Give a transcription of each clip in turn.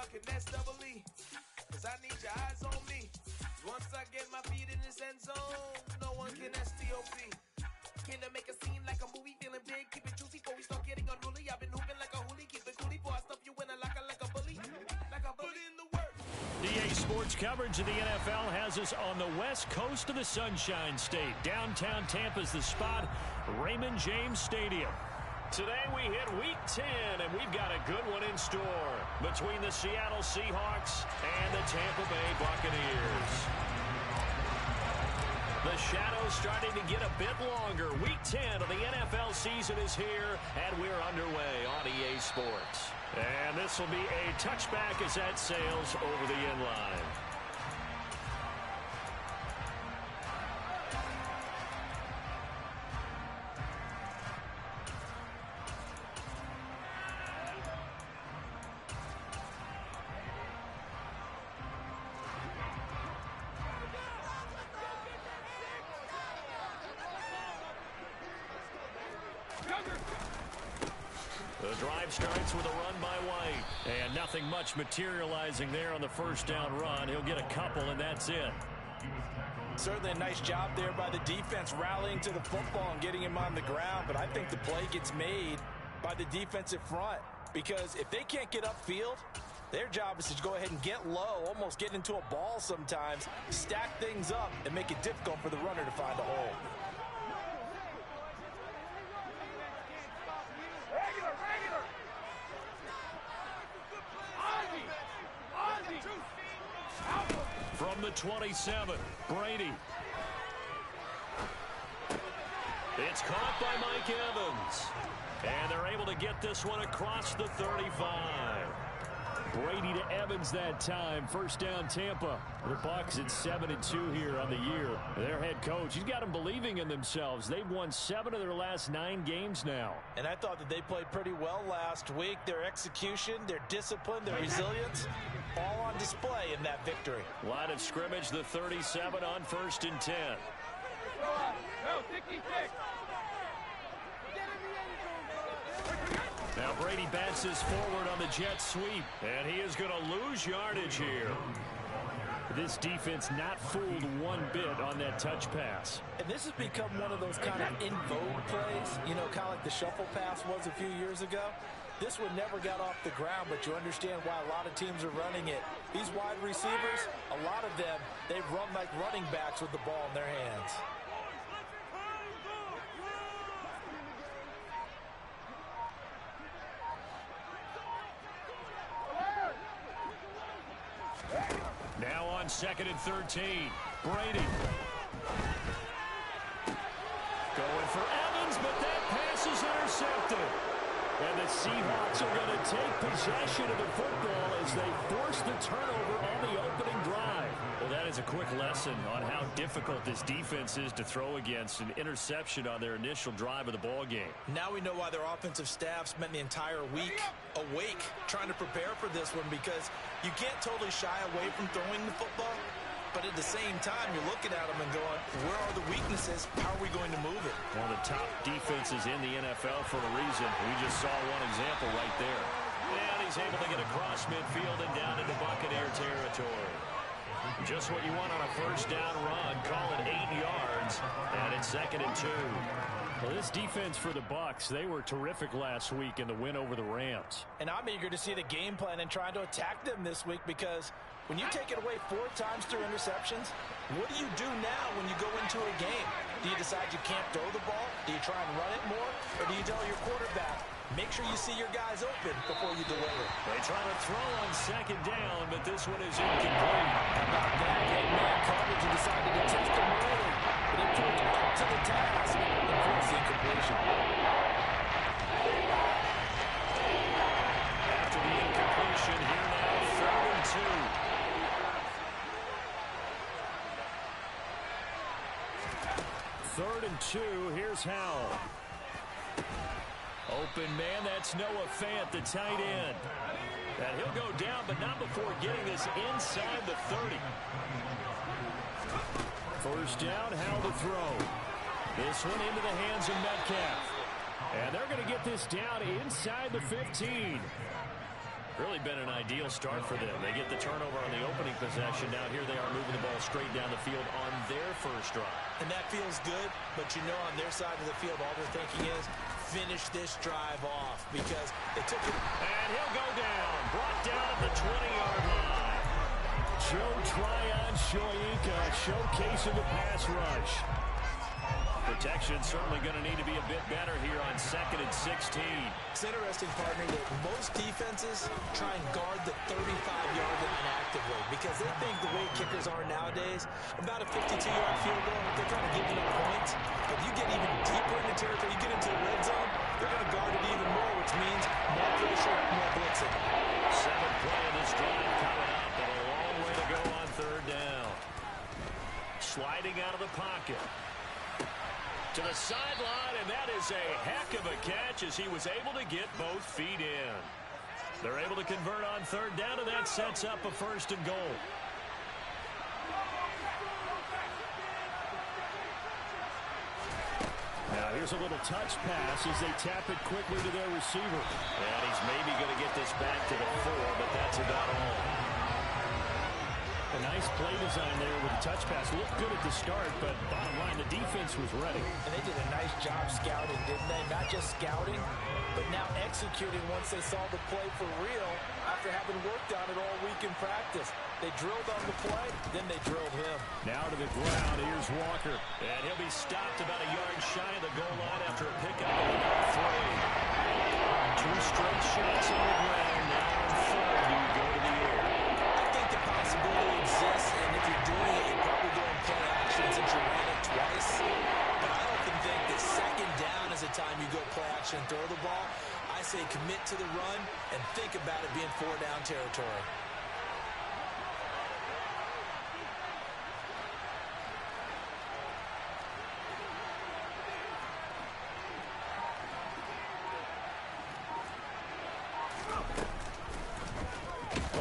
y'all can nest double E. Cause I need your eyes on me. Once I get my feet in this end zone, no one can STOP. Can I make a scene like a movie? Feeling big, keep it juicy before we start getting unruly. I've been hooping like a hoolie, keep it coolie before I stuff you in a locker like a bully. Like a bully in the work. EA Sports coverage of the NFL has us on the west coast of the Sunshine State. Downtown Tampa's the spot, Raymond James Stadium. Today we hit Week 10, and we've got a good one in store between the Seattle Seahawks and the Tampa Bay Buccaneers. The shadow's starting to get a bit longer. Week 10 of the NFL season is here, and we're underway on EA Sports. And this will be a touchback as that sails over the end line. The drive starts with a run by White. And nothing much materializing there on the first down run. He'll get a couple, and that's it. Certainly a nice job there by the defense rallying to the football and getting him on the ground. But I think the play gets made by the defensive front. Because if they can't get upfield, their job is to go ahead and get low, almost get into a ball sometimes, stack things up, and make it difficult for the runner to find a hole. From the 27, Brady. It's caught by Mike Evans. And they're able to get this one across the 35. Brady to Evans that time. First down, Tampa. The Bucs at 7-2 here on the year. Their head coach, he's got them believing in themselves. They've won 7 of their last 9 games now. And I thought that they played pretty well last week. Their execution, their discipline, their resilience, all on display in that victory. Line of scrimmage, the 37 on 1st and 10. Go, 66. Now Brady bounces forward on the jet sweep, and he is going to lose yardage here. This defense not fooled one bit on that touch pass. And this has become one of those kind of in vogue plays, you know, kind of like the shuffle pass was a few years ago. This one never got off the ground, but you understand why a lot of teams are running it. These wide receivers, a lot of them, they run like running backs with the ball in their hands. Now on 2nd and 13, Brady. Going for Evans, but that pass is intercepted. And the Seahawks are going to take possession of the football as they force the turnover on the opening drive. Well, that is a quick lesson on how difficult this defense is to throw against. An interception on their initial drive of the ball game. Now we know why their offensive staff spent the entire week awake trying to prepare for this one, because you can't totally shy away from throwing the football. But at the same time, you're looking at them and going, where are the weaknesses? How are we going to move it? One of the top defenses in the NFL for a reason. We just saw one example right there. And he's able to get across midfield and down into Buccaneer territory. Just what you want on a first down run. Call it 8 yards. And it's 2nd and 2. Well, this defense for the Bucs, they were terrific last week in the win over the Rams. And I'm eager to see the game plan and trying to attack them this week, because when you take it away 4 times through interceptions, what do you do now when you go into a game? Do you decide you can't throw the ball? Do you try and run it more? Or do you tell your quarterback, make sure you see your guys open before you deliver? They try to throw on 2nd down, but this one is incomplete. How about that? Man coverage and decided to test them early. But it proved up to the task and forced the incompletion. After the incompletion, here now, 3rd and 2. 3rd and 2, here's Howell. Open man, that's Noah Fant, the tight end. And he'll go down, but not before getting this inside the 30. First down, Howell to throw. This one into the hands of Metcalf. And they're going to get this down inside the 15. Really been an ideal start for them. They get the turnover on the opening possession. Now here they are moving the ball straight down the field on their first drive. And that feels good, but you know on their side of the field, all they're thinking is finish this drive off because they took it. And he'll go down. Brought down at the 20-yard line. Joe Tryon-Shoyinka showcasing the pass rush. Protection certainly going to need to be a bit better here on 2nd and 16. It's interesting, partner, that most defenses try and guard the 35-yard line actively because they think the way kickers are nowadays, about a 52-yard field goal, they're trying to give them points. But you get even deeper into territory, you get into the red zone, they're going to guard it even more, which means more pressure, more blitzing. 7th play of this drive coming up, and a long way to go on 3rd down. Sliding out of the pocket. To the sideline, and that is a heck of a catch as he was able to get both feet in. They're able to convert on 3rd down, and that sets up a 1st and goal. Now here's a little touch pass as they tap it quickly to their receiver. And he's maybe going to get this back to the 4, but that's about all. A nice play design there with the touch pass. Looked good at the start, but bottom line, the defense was ready. And they did a nice job scouting, didn't they? Not just scouting, but now executing once they saw the play for real after having worked on it all week in practice. They drilled on the play, then they drilled him. Now to the ground, here's Walker. And he'll be stopped about a yard shy of the goal line after a pickup of about 3. 2 straight shots on the ground. Now on 3rd, you go to the air. Possibility exists, and if you're doing it, you're probably going play action since you ran it twice. But I often think that 2nd down is the time you go play action and throw the ball. I say commit to the run and think about it being 4-down territory.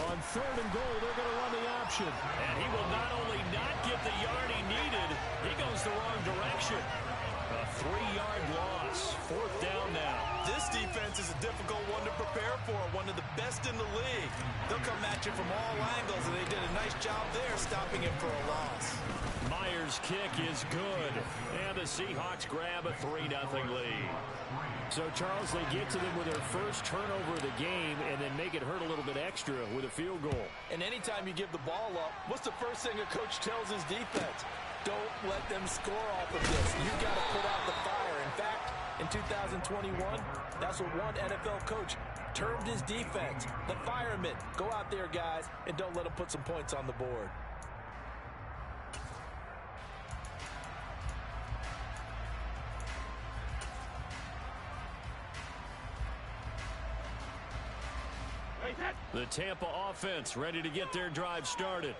On 3rd and goal, they're going to run the option. And he will not only not get the yard he needed, he goes the wrong direction. A 3-yard loss. 4th down now. This defense is a difficult one to prepare for, one of the best in the league. They'll come at you from all angles, and they did a nice job there stopping him for a loss. Myers' kick is good. And the Seahawks grab a 3-0 lead. So, Charles, they get to them with their first turnover of the game and then make it hurt a little bit extra with a field goal. And anytime you give the ball up, what's the first thing a coach tells his defense? Don't let them score off of this. You've got to put out the fire. In fact, in 2021, that's what one NFL coach termed his defense. The firemen. Go out there, guys, and don't let them put some points on the board. The Tampa offense ready to get their drive started.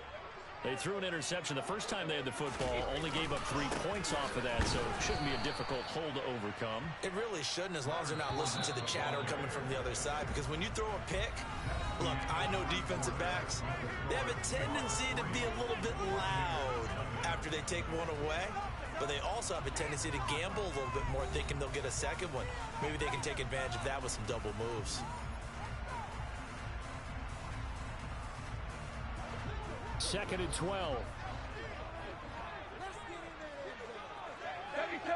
They threw an interception the first time they had the football, only gave up 3 points off of that, so it shouldn't be a difficult hole to overcome. It really shouldn't, as long as they're not listening to the chatter coming from the other side, because when you throw a pick, look, I know defensive backs, they have a tendency to be a little bit loud after they take one away, but they also have a tendency to gamble a little bit more, thinking they'll get a second one. Maybe they can take advantage of that with some double moves. 2nd and 12. 72.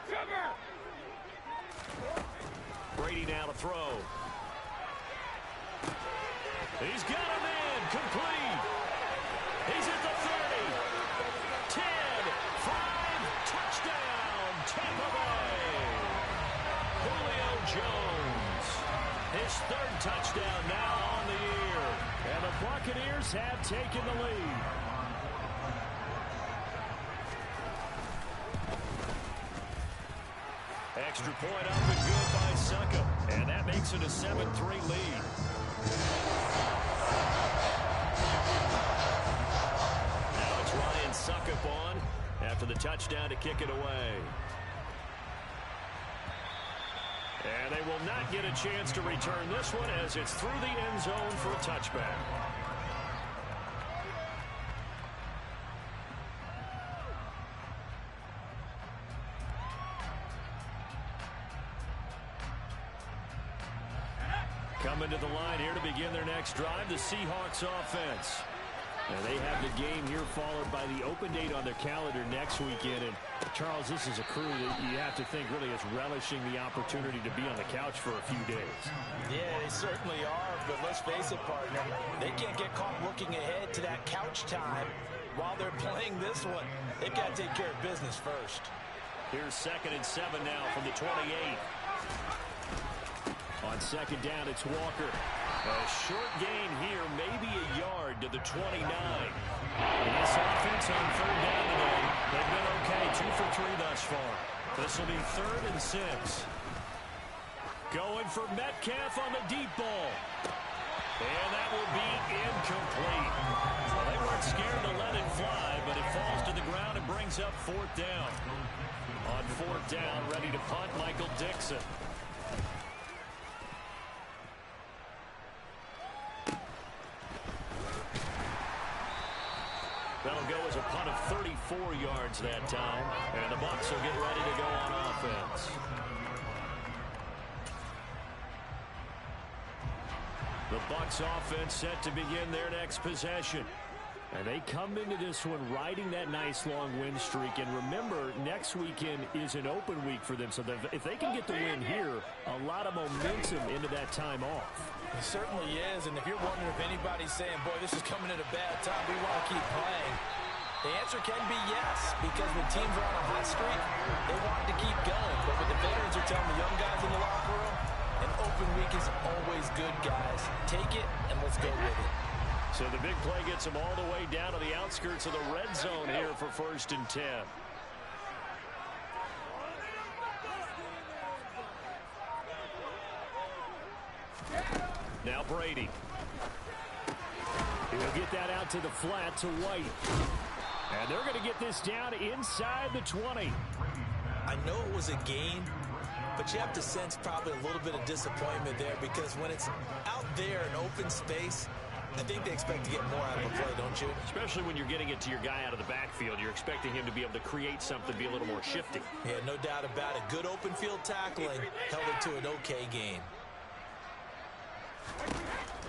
Cover! Brady now to throw. He's got him in. Complete. He's at the 30. 10. 5. Touchdown. Tampa Bay. Julio Jones. His 3rd touchdown now on the year. And the Buccaneers have taken the lead. Extra point up and good by Suckup. And that makes it a 7-3 lead. Now it's Ryan Suckup on after the touchdown to kick it away. And they will not get a chance to return this one as it's through the end zone for a touchback. Coming to the line here to begin their next drive, the Seahawks offense. And they have the game here followed by the open date on their calendar next weekend. And, Charles, this is a crew that you have to think really is relishing the opportunity to be on the couch for a few days. Yeah, they certainly are. But let's face it, partner, they can't get caught looking ahead to that couch time while they're playing this one. They've got to take care of business first. Here's 2nd and 7 now from the 28. On 2nd down, it's Walker. A short gain here, maybe a yard to the 29. And this offense on 3rd down today, they've been okay, 2 for 3 thus far. This will be 3rd and 6. Going for Metcalf on the deep ball. And that will be incomplete. Well, they weren't scared to let it fly, but it falls to the ground and brings up 4th down. On 4th down, ready to punt, Michael Dixon. That'll go as a punt of 34 yards that time. And the Bucs will get ready to go on offense. The Bucs offense set to begin their next possession. And they come into this one riding that nice long win streak. And remember, next weekend is an open week for them. So if they can get the win here, a lot of momentum into that time off. It certainly is. And if you're wondering if anybody's saying, boy, this is coming at a bad time, we want to keep playing, the answer can be yes. Because when teams are on a hot streak, they want to keep going. But what the veterans are telling the young guys in the locker room, an open week is always good, guys. Take it and let's go with it. So the big play gets them all the way down to the outskirts of the red zone here for 1st and 10. Now Brady. He'll get that out to the flat to White. And they're going to get this down inside the 20. I know it was a gain, but you have to sense probably a little bit of disappointment there because when it's out there in open space, I think they expect to get more out of the play, don't you? Especially when you're getting it to your guy out of the backfield. You're expecting him to be able to create something, be a little more shifty. Yeah, no doubt about it. Good open field tackling held it to an okay gain.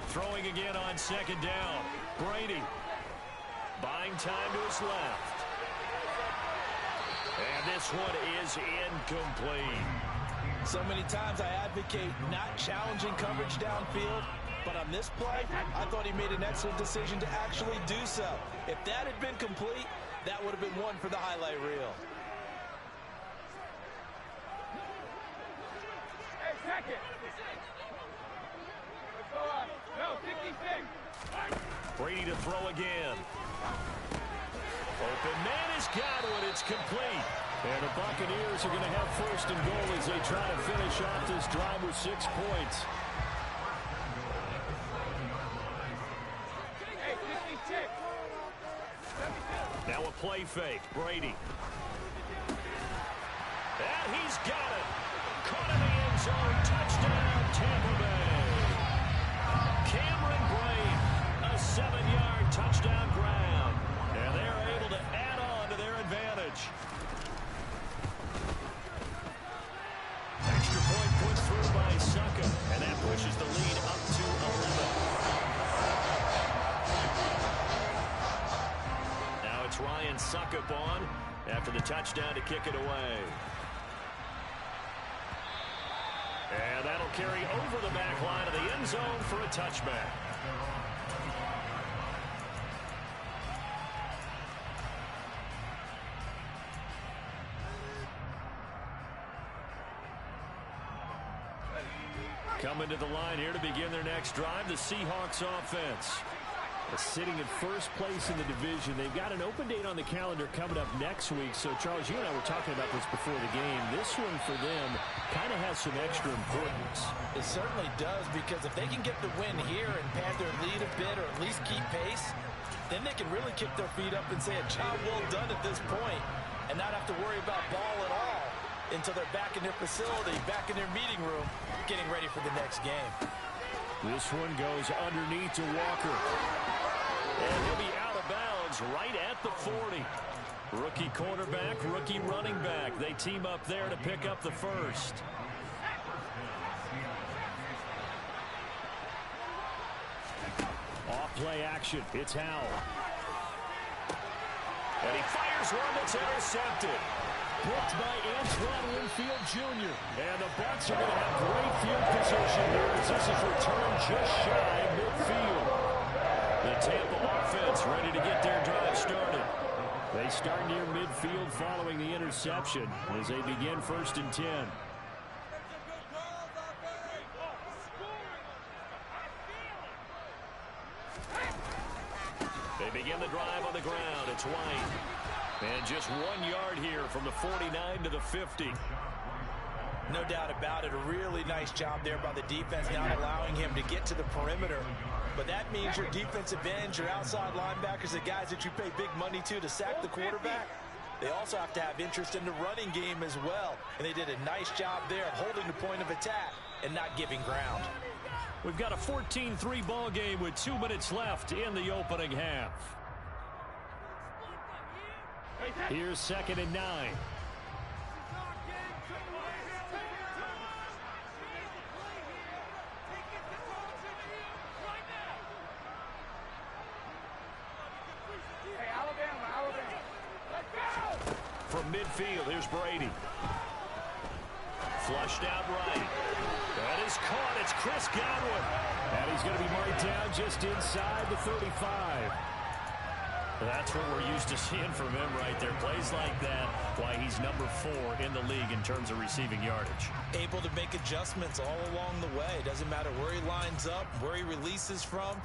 Throwing again on 2nd down. Brady buying time to his left. And this one is incomplete. So many times I advocate not challenging coverage downfield, but on this play, I thought he made an excellent decision to actually do so. If that had been complete, that would have been one for the highlight reel. Hey, check it. Let's go up. No, 66. Brady to throw again. Open man has got one. It's complete. And the Buccaneers are going to have 1st and goal as they try to finish off this drive with 6 points. Hey, 66. Now a play fake. Brady. And he's got it. Caught in the end zone. Touchdown, Tampa Bay. Cameron Brate, a 7-yard touchdown grab. And they're able to add on to their advantage. Extra point put through by Suckup. And that pushes the lead up to 11. Now it's Ryan Suckup on after the touchdown to kick it away. And that'll carry over the back line of the end zone for a touchback. Coming to the line here to begin their next drive, the Seahawks offense. Sitting in 1st place in the division. They've got an open date on the calendar coming up next week. So, Charles, you and I were talking about this before the game. This one for them kind of has some extra importance. It certainly does, because if they can get the win here and pad their lead a bit or at least keep pace, then they can really kick their feet up and say a job well done at this point and not have to worry about ball at all. until they're back in their facility, back in their meeting room, getting ready for the next game. This one goes underneath to Walker. And he'll be out of bounds right at the 40. Rookie quarterback, rookie running back. They team up there to pick up the first. Off-play action. It's Howell. And he fires one that's intercepted. Picked by Antoine Winfield Jr. And the Bucs are going to have great field position here as this is returned just shy of midfield. The Tampa offense ready to get their drive started. They start near midfield following the interception as they begin 1st and 10. They begin the drive on the ground. It's White. And just 1 yard here from the 49 to the 50. No doubt about it. A really nice job there by the defense, not allowing him to get to the perimeter. But that means your defensive ends, your outside linebackers, the guys that you pay big money to sack the quarterback, they also have to have interest in the running game as well. And they did a nice job there of holding the point of attack and not giving ground. We've got a 14-3 ball game with 2 minutes left in the opening half. Here's 2nd and 9. From midfield, here's Brady. Flushed out right. That is caught. It's Chris Godwin. And he's going to be marked down just inside the 35. That's what we're used to seeing from him right there. Plays like that, why he's number 4 in the league in terms of receiving yardage. Able to make adjustments all along the way. Doesn't matter where he lines up, where he releases from.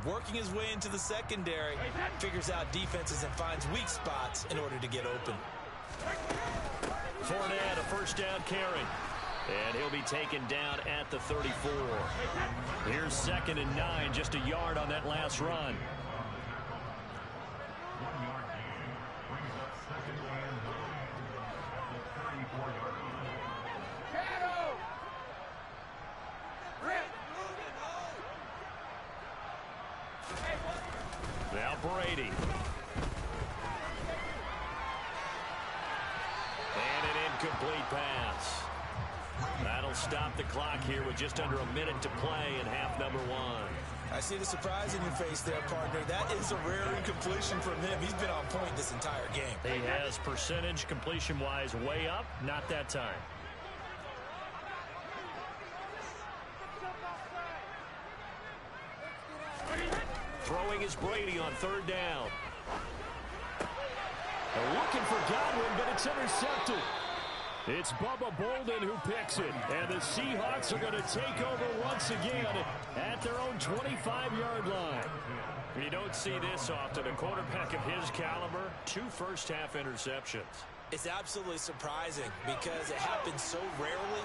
Working his way into the secondary, figures out defenses and finds weak spots in order to get open. Fournette, a first down carry. And he'll be taken down at the 34. Here's 2nd and 9, just a yard on that last run. Now Brady. And an incomplete pass. That'll stop the clock here with just under a minute to play in half number 1. I see the surprise in your face there, partner. That is a rare incompletion from him. He's been on point this entire game. He has percentage completion-wise way up, not that time. Throwing is Brady on 3rd down. They're looking for Godwin, but it's intercepted. It's Bubba Bolden who picks it, and the Seahawks are going to take over once again at their own 25-yard line. You don't see this often. A quarterback of his caliber, 2 first-half interceptions. It's absolutely surprising because it happens so rarely.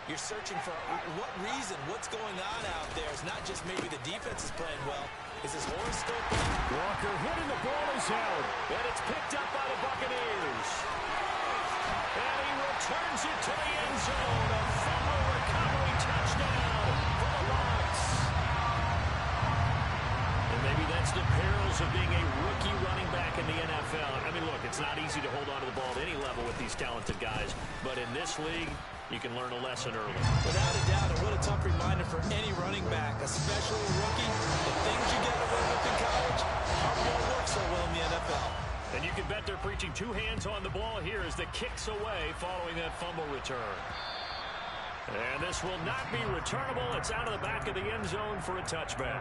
You're searching for what reason, what's going on out there. It's not just maybe the defense is playing well. Is his horoscope? Walker hitting the ball is held, and it's picked up by the Buccaneers. And he returns it to the end zone. A fumble recovery touchdown for the Bucs. And maybe that's the perils of being a rookie running back in the NFL. I mean, look, it's not easy to hold on to the ball at any level with these talented guys. But in this league, you can learn a lesson early. Without a doubt, and what a tough reminder for any running back, especially a rookie. The things you got to work with in college aren't going to work so well in the NFL. And you can bet they're preaching 2 hands on the ball here as the kick's away following that fumble return. And this will not be returnable. It's out of the back of the end zone for a touchback.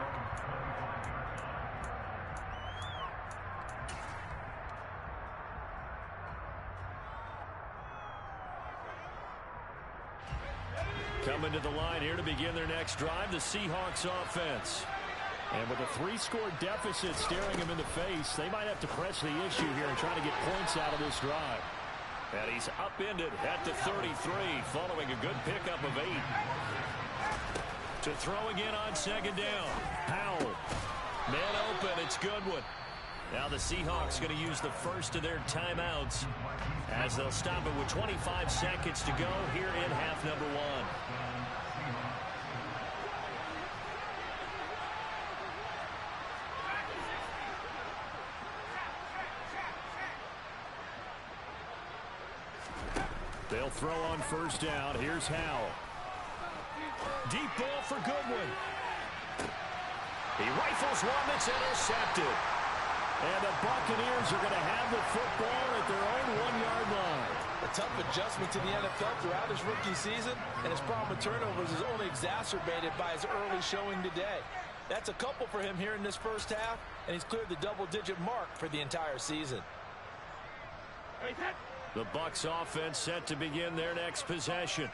Coming to the line here to begin their next drive, the Seahawks offense. And with a 3-score deficit staring them in the face, they might have to press the issue here and try to get points out of this drive. And he's upended at the 33 following a good pickup of 8. To throw again on 2nd down. Howell. Man open, it's Goodwin. Now the Seahawks going to use the first of their timeouts as they'll stop it with 25 seconds to go here in half number one. They'll throw on first down. Here's Howell. Deep ball for Goodwin. He rifles one that's intercepted. And the Buccaneers are going to have the football at their own 1-yard line. A tough adjustment to the NFL throughout his rookie season, and his problem with turnovers is only exacerbated by his early showing today. That's a couple for him here in this first half, and he's cleared the double-digit mark for the entire season. The Bucs offense set to begin their next possession.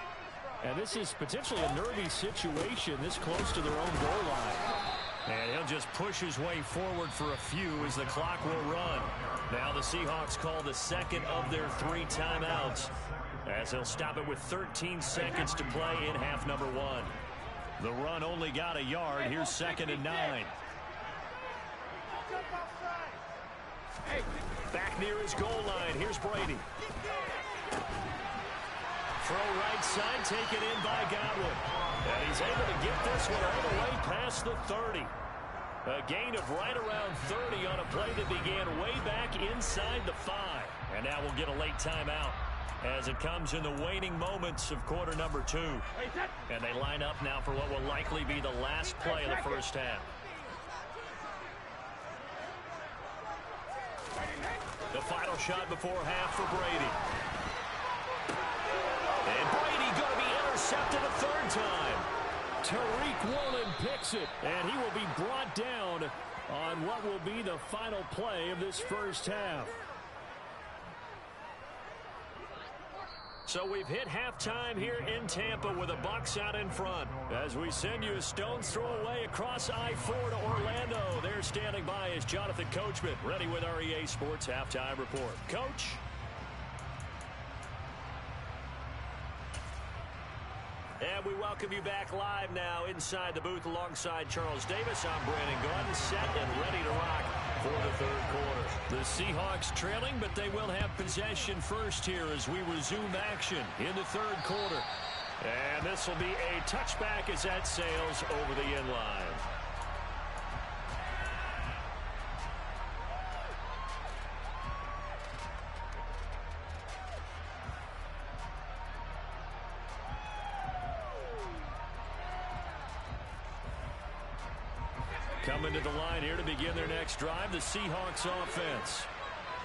And this is potentially a nervy situation this close to their own goal line. And he'll just push his way forward for a few as the clock will run. Now the Seahawks call the second of their 3 timeouts as they'll stop it with 13 seconds to play in half number one. The run only got a yard. Here's 2nd and 9. Back near his goal line. Here's Brady. Throw right side, taken in by Godwin. And he's able to get this one all the way past the 30. A gain of right around 30 on a play that began way back inside the 5. And now we'll get a late timeout as it comes in the waning moments of quarter number 2. And they line up now for what will likely be the last play of the first half. The final shot before half for Brady. And Brady going to be intercepted a 3rd time. Tariq Woolen picks it, and he will be brought down on what will be the final play of this first half. So we've hit halftime here in Tampa with the Bucs out in front. As we send you a stone's throw away across I-4 to Orlando. There standing by is Jonathan Coachman, ready with our EA Sports Halftime Report. Coach? And we welcome you back live now inside the booth alongside Charles Davis. I'm Brandon Gordon, set and ready to rock for the 3rd quarter. The Seahawks trailing, but they will have possession first here as we resume action in the 3rd quarter. And this will be a touchback as that sails over the end line. Coming to the line here to begin their next drive, the Seahawks offense.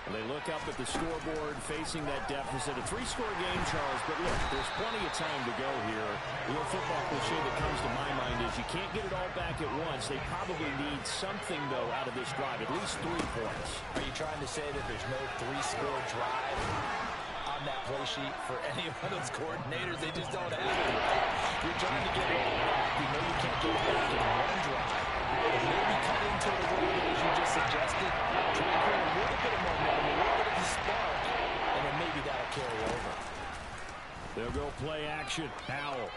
And they look up at the scoreboard facing that deficit. A 3-score game, Charles, but look, there's plenty of time to go here. The old football cliche that comes to my mind is you can't get it all back at once. They probably need something, though, out of this drive, at least 3 points. Are you trying to say that there's no 3-score drive on that play sheet for any of those coordinators? They just don't have it. You're trying to get it all back. You know you can't get it back in one drive. Maybe cut into the road as you just suggested. Try to create a little bit of momentum, a little bit of a spark, and then maybe that'll carry over. They'll go play action. Howell.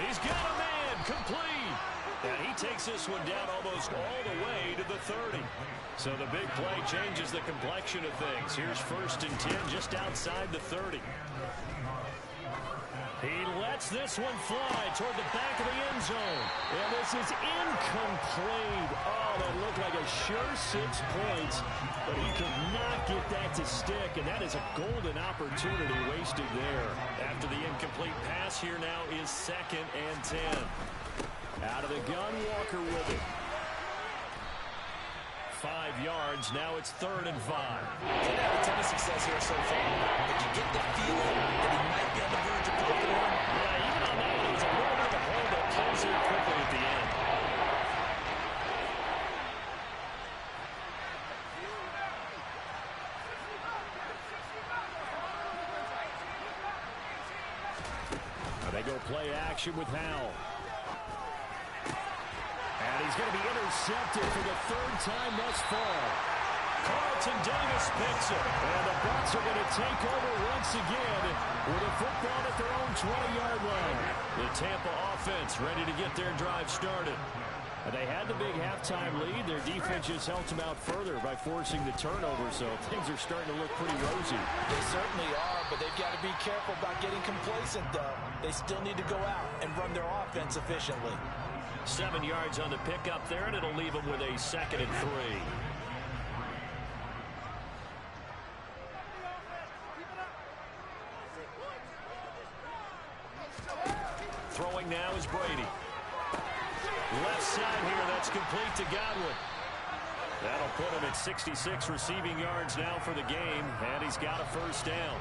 He's got a man complete. And he takes this one down almost all the way to the 30. So the big play changes the complexion of things. Here's 1st and 10 just outside the 30. He lets this one fly toward the back of the end zone. And this is incomplete. Oh, that looked like a sure 6 points. But he could not get that to stick. And that is a golden opportunity wasted there. After the incomplete pass, here now is 2nd and 10. Out of the gun, Walker with it. 5 yards. Now it's 3rd and 5. He's had a ton of success here so far. But you get the feeling that he might be on the verge of popping one. Yeah, even on that, it was a little bit of a hold that closed it quickly at the end. Now they go play action with Howell. And he's going to be intercepted for the 3rd time thus far. Carlton Davis picks it. And the Bucs are going to take over once again with a football at their own 20-yard line. The Tampa offense ready to get their drive started. And they had the big halftime lead. Their defense just helped them out further by forcing the turnover, so things are starting to look pretty rosy. They certainly are, but they've got to be careful about getting complacent, though. They still need to go out and run their offense efficiently. 7 yards on the pickup there, and it'll leave them with a 2nd and 3. Throwing now is Brady. Left side here, that's complete to Godwin. That'll put him at 66 receiving yards now for the game, and he's got a first down.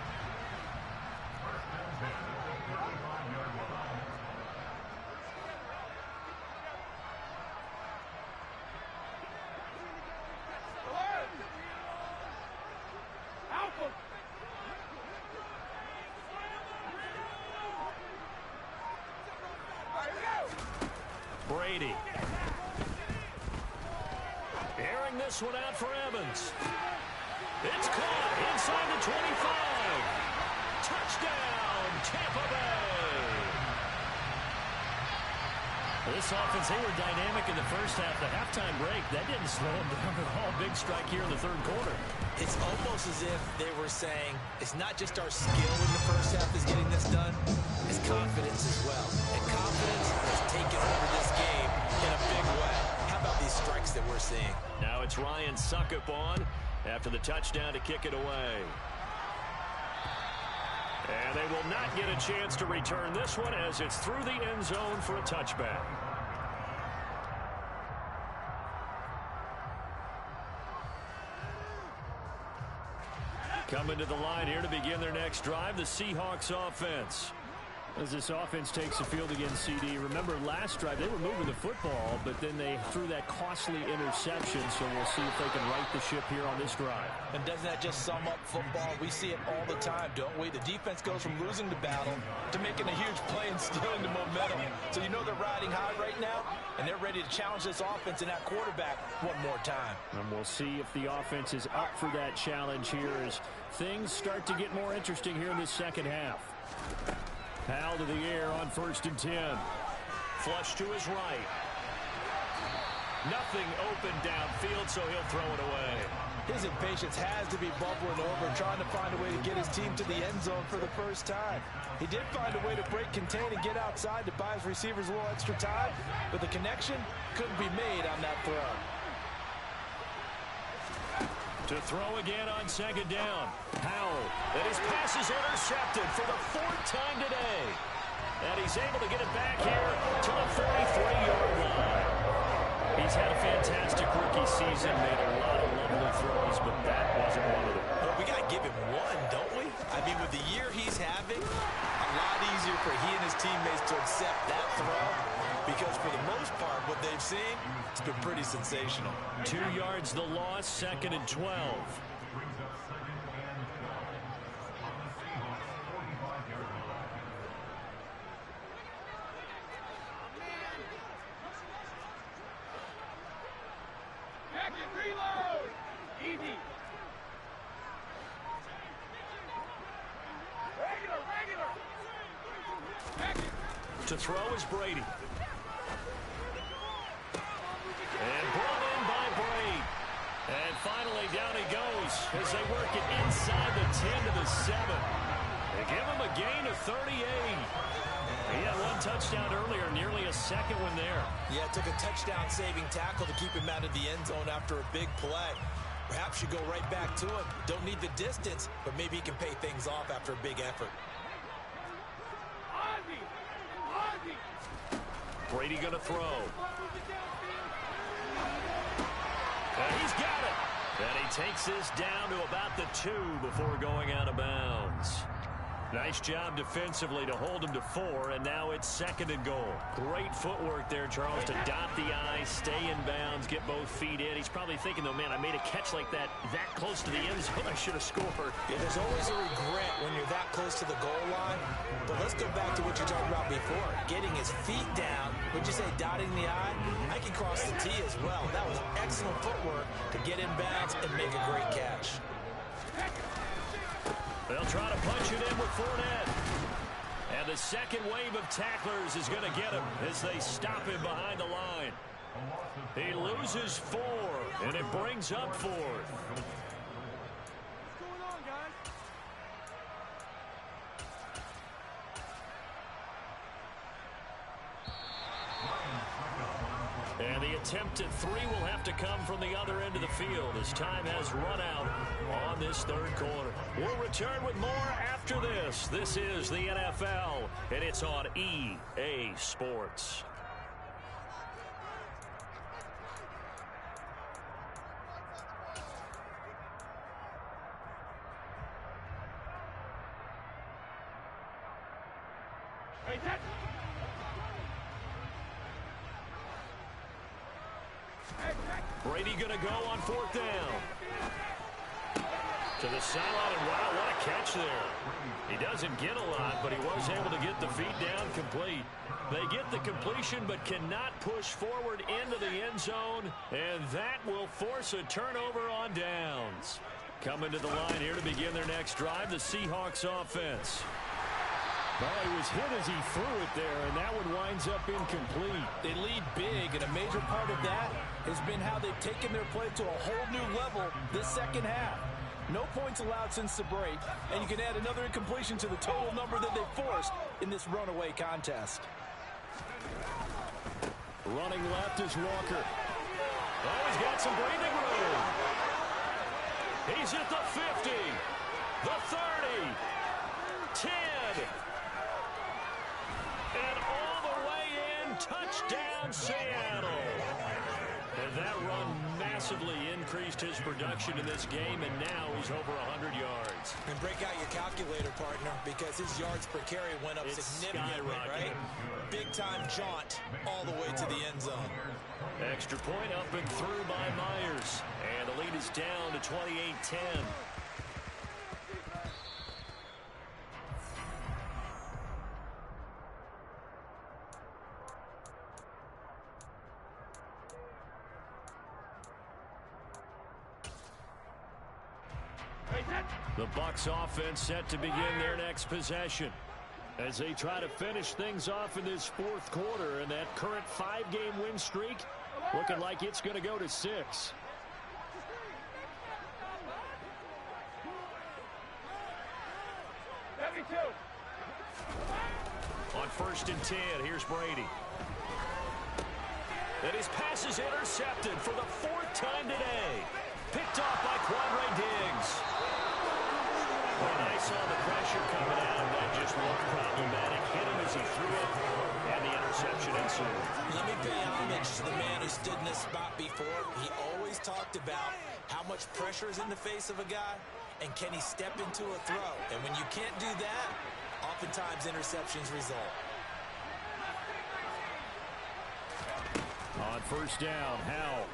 Brady. Airing this one out for Evans. It's caught inside the 25. Touchdown, Tampa Bay. This offense, they were dynamic in the first half. The halftime break, that didn't slow them down at all. Big strike here in the third quarter. It's almost as if they were saying, it's not just our skill in the first half that's getting this done, it's confidence as well. And confidence has taken over this game in a big way. How about these strikes that we're seeing? Now it's Ryan Suckup on after the touchdown to kick it away. And they will not get a chance to return this one as it's through the end zone for a touchback. Coming to the line here to begin their next drive, the Seahawks offense. As this offense takes the field against CD, remember last drive they were moving the football, but then they threw that costly interception, so we'll see if they can right the ship here on this drive. And doesn't that just sum up football? We see it all the time, don't we? The defense goes from losing the battle to making a huge play and stealing the momentum. So you know they're riding high right now, and they're ready to challenge this offense and that quarterback one more time. And we'll see if the offense is up for that challenge here as things start to get more interesting here in this second half. Powell to the air on 1st and 10. Flush to his right. Nothing open downfield, so he'll throw it away. His impatience has to be bubbling over, trying to find a way to get his team to the end zone for the first time. He did find a way to break, contain, and get outside to buy his receivers a little extra time, but the connection couldn't be made on that throw. To throw again on 2nd down. Powell, and his pass is intercepted for the 4th time today. And he's able to get it back here to the 43-yard line. He's had a fantastic rookie season, made a lot of lovely throws, but that wasn't one of them. Well, we got to give him one, don't we? I mean, with the year he's having, a lot easier for he and his teammates to accept that throw, because for the most part, what they've seen, it's been pretty sensational. 2 yards the loss, 2nd and 12. Reload! Easy! Regular! To throw is Brady. And brought in by Brady. And finally down he goes as they work it inside the 10 to the 7. They give him a gain of 38. He had one touchdown earlier, nearly a second one there. Yeah, it took a touchdown-saving tackle to keep him out of the end zone after a big play. Perhaps you go right back to him. Don't need the distance, but maybe he can pay things off after a big effort. Brady going to throw. And he's got it. And he takes this down to about the 2 before going out of bounds. Nice job defensively to hold him to 4, and now it's 2nd and goal. Great footwork there, Charles, to dot the I, stay in bounds, get both feet in. He's probably thinking, though, man, I made a catch like that close to the end zone. I should have scored. Yeah, there's always a regret when you're that close to the goal line. But let's go back to what you talked about before. Getting his feet down. Would you say dotting the I? I can cross the T as well. That was excellent footwork to get in bounds and make a great catch. They'll try to punch it in with Fournette. And the second wave of tacklers is going to get him as they stop him behind the line. He loses 4, and it brings up 4th. And the attempt at 3 will have to come from the other end of the field as time has run out on this third quarter. We'll return with more after this. This is the NFL, and it's on EA Sports. Brady going to go on 4th down. To the sideline, and wow, what a catch there. He doesn't get a lot, but he was able to get the feet down complete. They get the completion, but cannot push forward into the end zone, and that will force a turnover on downs. Coming to the line here to begin their next drive, the Seahawks offense. Well, he was hit as he threw it there, and that one winds up incomplete. They lead big, and a major part of that has been how they've taken their play to a whole new level this second half. No points allowed since the break, and you can add another incompletion to the total number that they've forced in this runaway contest. Running left is Walker. Oh, he's got some breathing room. He's at the 50, the 30, 10. And all the way in, touchdown Seattle. And that run massively increased his production in this game, and now he's over 100 yards. And break out your calculator, partner, because his yards per carry went up significantly, right? Big-time jaunt all the way to the end zone. Extra point up and through by Myers. And the lead is down to 28-10. The Bucs offense set to begin their next possession as they try to finish things off in this 4th quarter, and that current 5-game win streak looking like it's going to go to 6. On 1st and 10, here's Brady. And his pass is intercepted for the 4th time today. Picked off by Quandre Diggs. When I saw the pressure coming at him, that just looked problematic. Hit him as he threw it, and the interception ensued. Let me pay homage to the man who stood in this spot before. He always talked about how much pressure is in the face of a guy, and can he step into a throw. And when you can't do that, oftentimes interceptions result. On 1st down, Howell.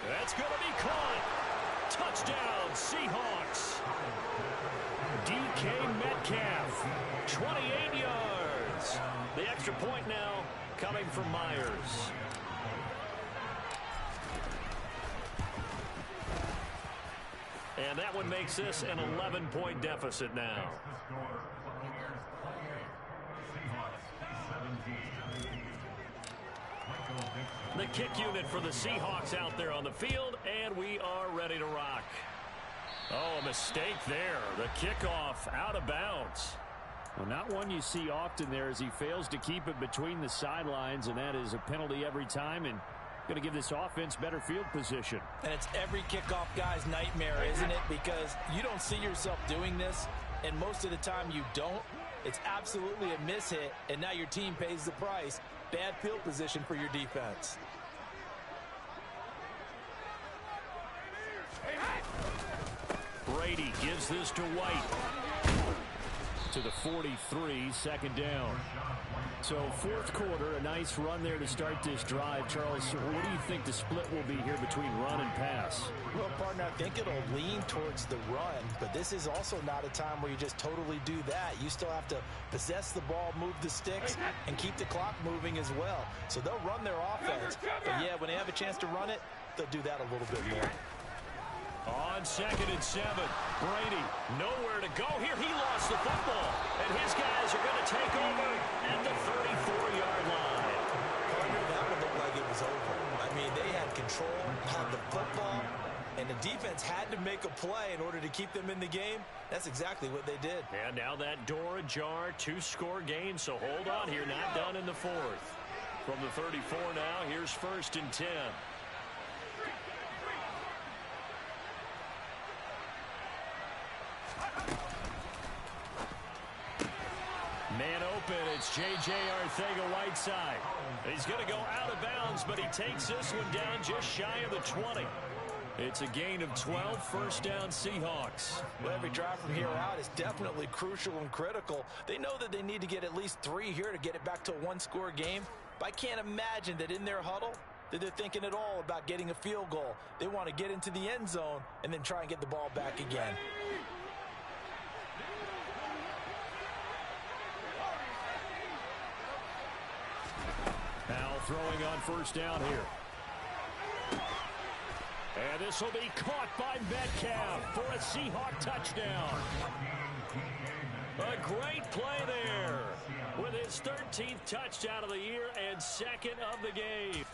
That's going to be caught. Touchdown, Seahawks. DK Metcalf, 28 yards. The extra point now coming from Myers. And that one makes this an 11-point deficit now. The kick unit for the Seahawks out there on the field, and we are ready to rock. Oh, a mistake there. The kickoff out of bounds. Well, not one you see often there as he fails to keep it between the sidelines, and that is a penalty every time, and going to give this offense better field position. And it's every kickoff guy's nightmare, isn't it? Because you don't see yourself doing this, and most of the time you don't. It's absolutely a mishit, and now your team pays the price. Bad field position for your defense. Brady gives this to White. To the 43, 2nd down. So 4th quarter, a nice run there to start this drive. Charles, what do you think the split will be here between run and pass? Well, partner, I think it'll lean towards the run, but this is also not a time where you just totally do that. You still have to possess the ball, move the sticks, and keep the clock moving as well. So they'll run their offense, but yeah, when they have a chance to run it, they'll do that a little bit more. On 2nd and 7, Brady nowhere to go here. He lost the football, and his guys are going to take over at the 34-yard line. control, had the football, and the defense had to make a play in order to keep them in the game. That's exactly what they did. And now that door ajar, 2-score game, so hold on here, not done in the fourth. From the 34 now, here's 1st and 10. Man open, it's J.J. Arcega-Whiteside. He's going to go out of bounds, but he takes this one down just shy of the 20. It's a gain of 12, first down Seahawks. Well, every drive from here out is definitely crucial and critical. They know that they need to get at least 3 here to get it back to a 1-score game. But I can't imagine that in their huddle that they're thinking at all about getting a field goal. They want to get into the end zone and then try and get the ball back again. Now throwing on first down here. And this will be caught by Metcalf for a Seahawk touchdown. A great play there with his 13th touchdown of the year and 2nd of the game.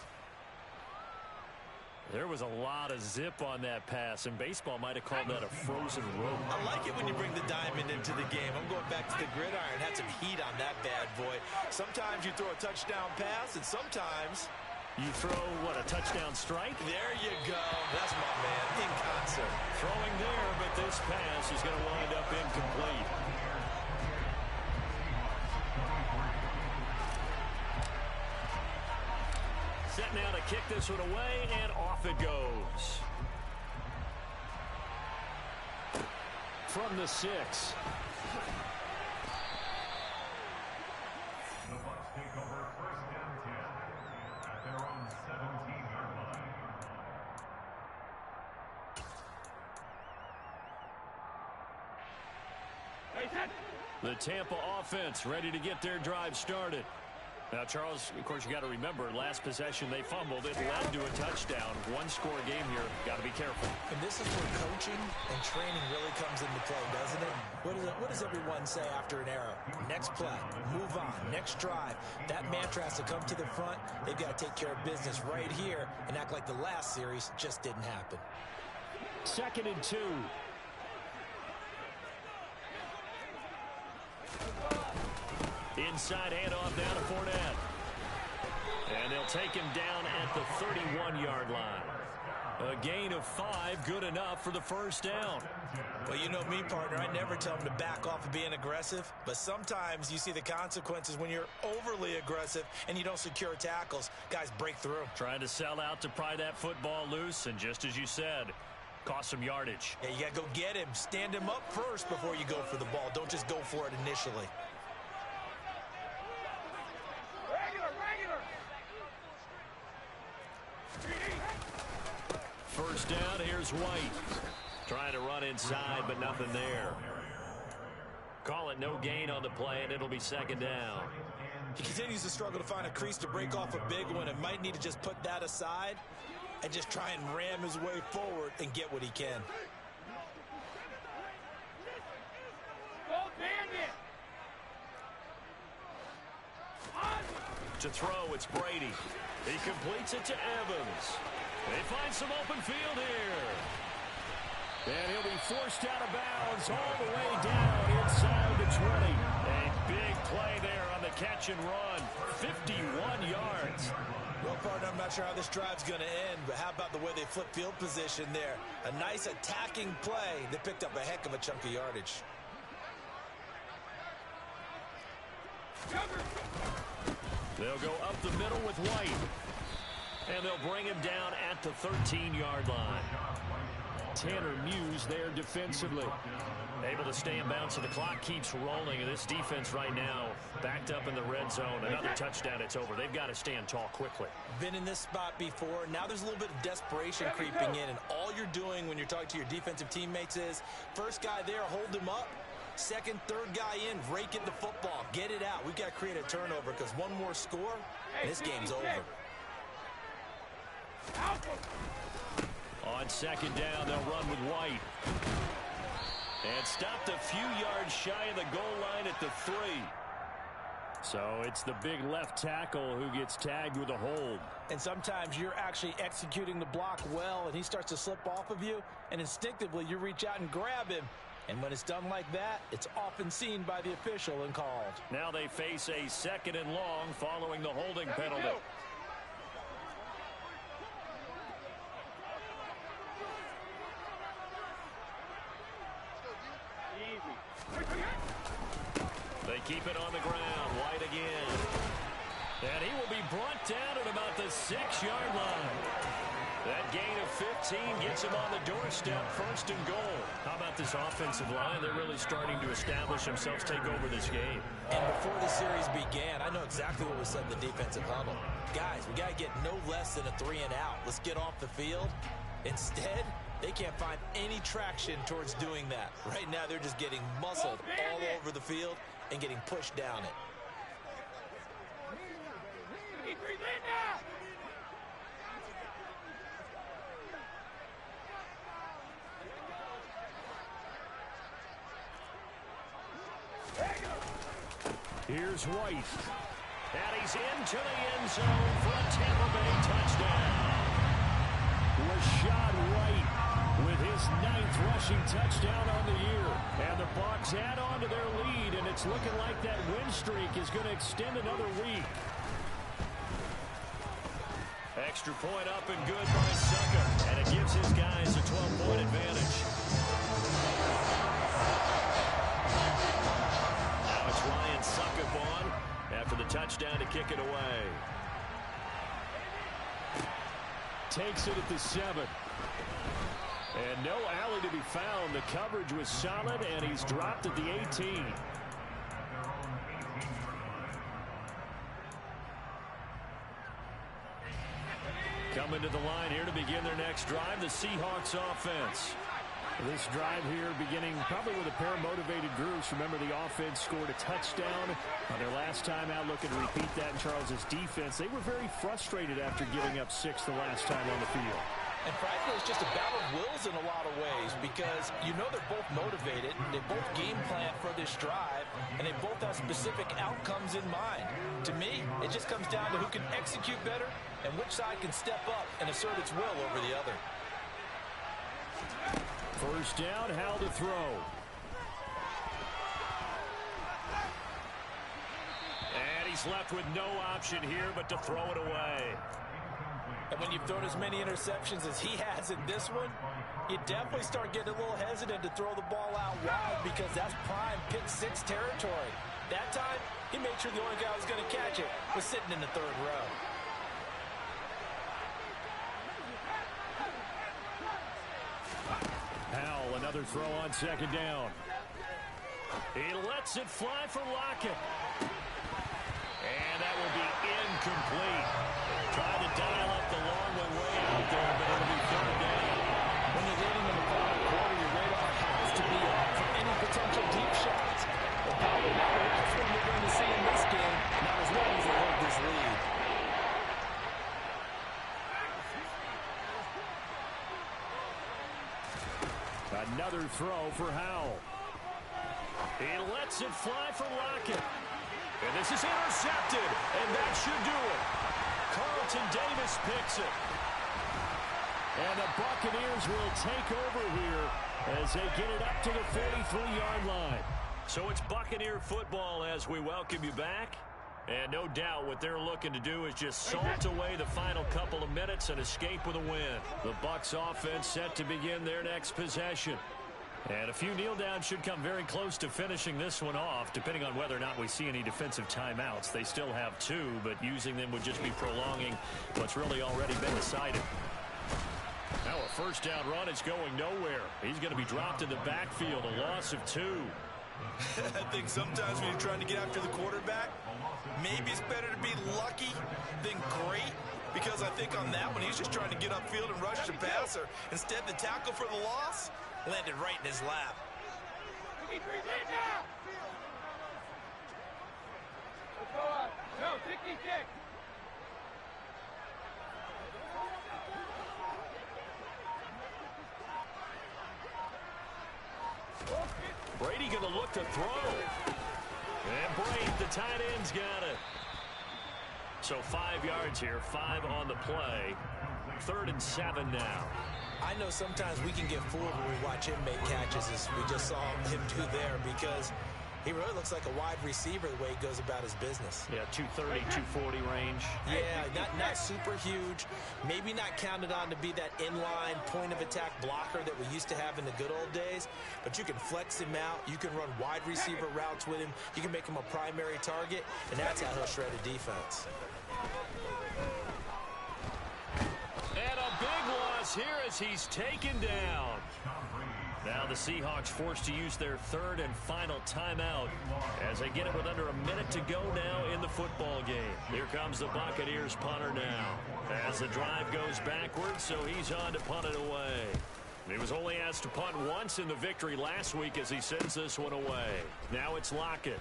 There was a lot of zip on that pass, and baseball might have called that a frozen rope. I like it when you bring the diamond into the game. I'm going back to the gridiron. Had some heat on that bad boy. Sometimes you throw a touchdown pass, and sometimes you throw, what, a touchdown strike? There you go. That's my man, in concert. Throwing there, but this pass is going to wind up incomplete. Set now to kick this one away, and off it goes. From the 6. The Bucs take over 1st and 10 at their own 17-yard line. The Tampa offense ready to get their drive started. Now, Charles, of course, you got to remember, last possession they fumbled. It led to a touchdown. 1-score game here. Got to be careful. And this is where coaching and training really comes into play, doesn't it? What does everyone say after an error? Next play, move on, next drive. That mantra has to come to the front. They've got to take care of business right here and act like the last series just didn't happen. 2nd and 2. Inside handoff now to Fournette. And they'll take him down at the 31-yard line. A gain of 5, good enough for the first down. Well, you know me, partner. I never tell them to back off of being aggressive. But sometimes you see the consequences when you're overly aggressive and you don't secure tackles. Guys break through. Trying to sell out to pry that football loose. And just as you said, cost some yardage. Yeah, you got to go get him. Stand him up first before you go for the ball. Don't just go for it initially. First down, here's White. Trying to run inside, but nothing there. Call it no gain on the play, and it'll be 2nd down. He continues to struggle to find a crease to break off a big one and might need to just put that aside and just try and ram his way forward and get what he can. To throw, it's Brady. He completes it to Evans. They find some open field here. And he'll be forced out of bounds all the way down inside the 20. A big play there on the catch and run. 51 yards. Well, partner, I'm not sure how this drive's going to end, but how about the way they flip field position there? A nice attacking play that picked up a heck of a chunk of yardage. They'll go up the middle with White. And they'll bring him down at the 13-yard line. Tanner Muse there defensively. Able to stay in bounds, so the clock keeps rolling. And this defense right now backed up in the red zone. Another touchdown, it's over. They've got to stand tall quickly. Been in this spot before. Now there's a little bit of desperation creeping in. And all you're doing when you're talking to your defensive teammates is, first guy there, hold him up. Second, third guy in, rake at the football. Get it out. We've got to create a turnover because one more score, and this game's over. On 2nd down, they'll run with White. And stopped a few yards shy of the goal line at the 3. So it's the big left tackle who gets tagged with a hold. And sometimes you're actually executing the block well, and he starts to slip off of you, and instinctively you reach out and grab him. And when it's done like that, it's often seen by the official and called. Now they face a 2nd and long following the holding penalty. They keep it on the ground. White again. And he will be brought down at about the 6-yard line. That gain of 15 gets him on the doorstep, 1st and goal. How about this offensive line? They're really starting to establish themselves, take over this game. And before the series began, I know exactly what was said in the defensive huddle. Guys, we got to get no less than a 3 and out. Let's get off the field. Instead, they can't find any traction towards doing that. Right now, they're just getting muscled all over the field and getting pushed down it. Here's White. And he's into the end zone for a Tampa Bay touchdown. Rashad White with his 9th rushing touchdown on the year. And the Bucs add on to their lead, and it's looking like that win streak is going to extend another week. Extra point up and good by Sucker. And it gives his guys a 12-point advantage. Now it's Ryan Sucker on after the touchdown to kick it away. Takes it at the 7. And no alley to be found. The coverage was solid, and he's dropped at the 18. Coming to the line here to begin their next drive, the Seahawks offense. This drive here beginning probably with a pair of motivated groups. Remember, the offense scored a touchdown on their last time out, looking to repeat that in Charles' defense. They were very frustrated after giving up 6 the last time on the field. And frankly, it's just a battle of wills in a lot of ways, because you know they're both motivated, they both game plan for this drive, and they both have specific outcomes in mind. To me, it just comes down to who can execute better and which side can step up and assert its will over the other. First down, Howell to throw. And he's left with no option here but to throw it away. And when you've thrown as many interceptions as he has in this one, you definitely start getting a little hesitant to throw the ball out wide, because that's prime pick 6 territory. That time, he made sure the only guy who was going to catch it was sitting in the 3rd row. Howell, another throw on 2nd down. He lets it fly for Lockett. And that will be incomplete. Tried to dial up the long one way out there, but it'll be 3rd down. When you're leading in the final quarter, your radar has to be up for any potential deep shots. But probably not the last one we're going to see in this game, not as long as they hold this lead. Another throw for Howell. He lets it fly for Lockett. And this is intercepted, and that should do it. Carlton Davis picks it. And the Buccaneers will take over here as they get it up to the 43-yard line. So it's Buccaneer football as we welcome you back. And no doubt what they're looking to do is just salt away the final couple of minutes and escape with a win. The Bucs offense set to begin their next possession. And a few kneel downs should come very close to finishing this one off, depending on whether or not we see any defensive timeouts. They still have 2, but using them would just be prolonging what's really already been decided. Now a first down run is going nowhere. He's going to be dropped in the backfield, a loss of 2. I think sometimes when you're trying to get after the quarterback, maybe it's better to be lucky than great, because I think on that one, he's just trying to get upfield and rush the passer. Instead, the tackle for the loss landed right in his lap. No, ticky kick. Brady going to look to throw. And Brady The tight end's got it. So 5 yards here, 5 on the play. 3rd and 7 now. I know sometimes we can get fooled when we watch him make catches, as we just saw him do there, because he really looks like a wide receiver the way he goes about his business. Yeah, 230, 240 range. Yeah, not super huge. Maybe not counted on to be that inline point-of-attack blocker that we used to have in the good old days, but you can flex him out. You can run wide receiver routes with him. You can make him a primary target, and that's how he'll shred a defense. And a big loss here as he's taken down. Now the Seahawks forced to use their 3rd and final timeout as they get it with under a minute to go now in the football game. Here comes the Buccaneers punter now as the drive goes backwards, so he's on to punt it away. He was only asked to punt once in the victory last week as he sends this one away. Now it's Lockett.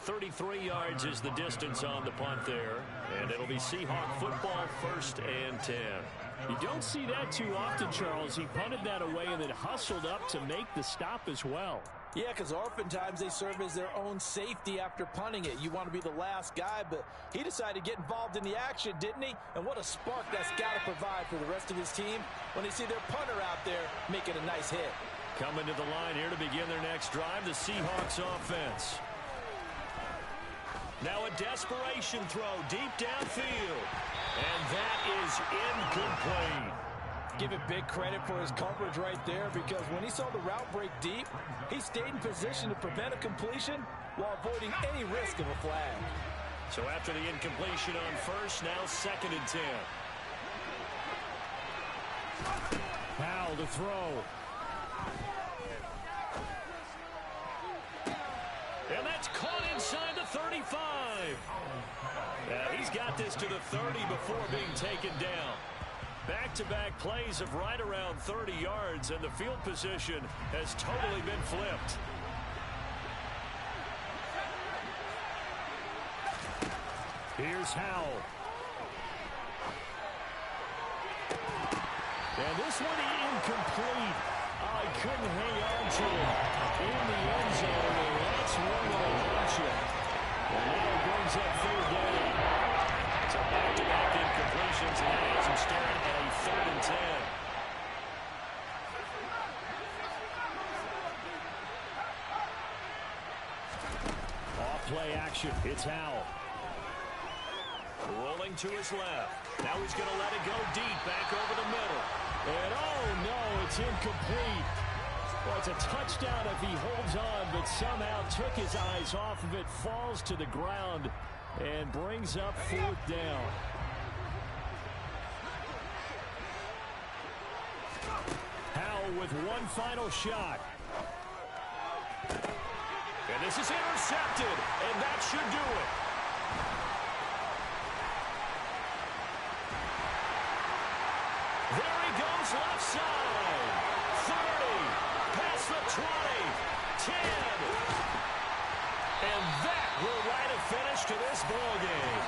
33 yards is the distance on the punt there, and it'll be Seahawk football, 1st and 10. You don't see that too often, Charles. He punted that away and then hustled up to make the stop as well. Yeah, because oftentimes they serve as their own safety after punting it. You want to be the last guy, but he decided to get involved in the action, didn't he? And what a spark that's got to provide for the rest of his team when they see their punter out there making a nice hit. Coming to the line here to begin their next drive, the Seahawks offense. Now a desperation throw deep downfield. And that is incomplete. Give it big credit for his coverage right there, because when he saw the route break deep, he stayed in position to prevent a completion while avoiding any risk of a flag. So after the incompletion on 1st, now 2nd and 10. Powell to throw. And that's caught inside the 35. He's got this to the 30 before being taken down. Back-to-back plays of right around 30 yards, and the field position has totally been flipped. Here's Howell. And this one incomplete. Oh, he couldn't hang on to it in the end zone, and that's one that'll hurt you. And now it brings up 3rd down. So back-to-back incompletions, and that has him staring at a 3rd and 10. Off-play action. It's Howell. Rolling to his left. Now he's going to let it go deep, back over the middle. And oh no, it's incomplete. Well, it's a touchdown if he holds on, but somehow took his eyes off of it, falls to the ground, and brings up 4th down. Howell with one final shot. And this is intercepted, and that should do it. There he goes, left side. 30, past the 20, 10. And that will write a finish to this ball game.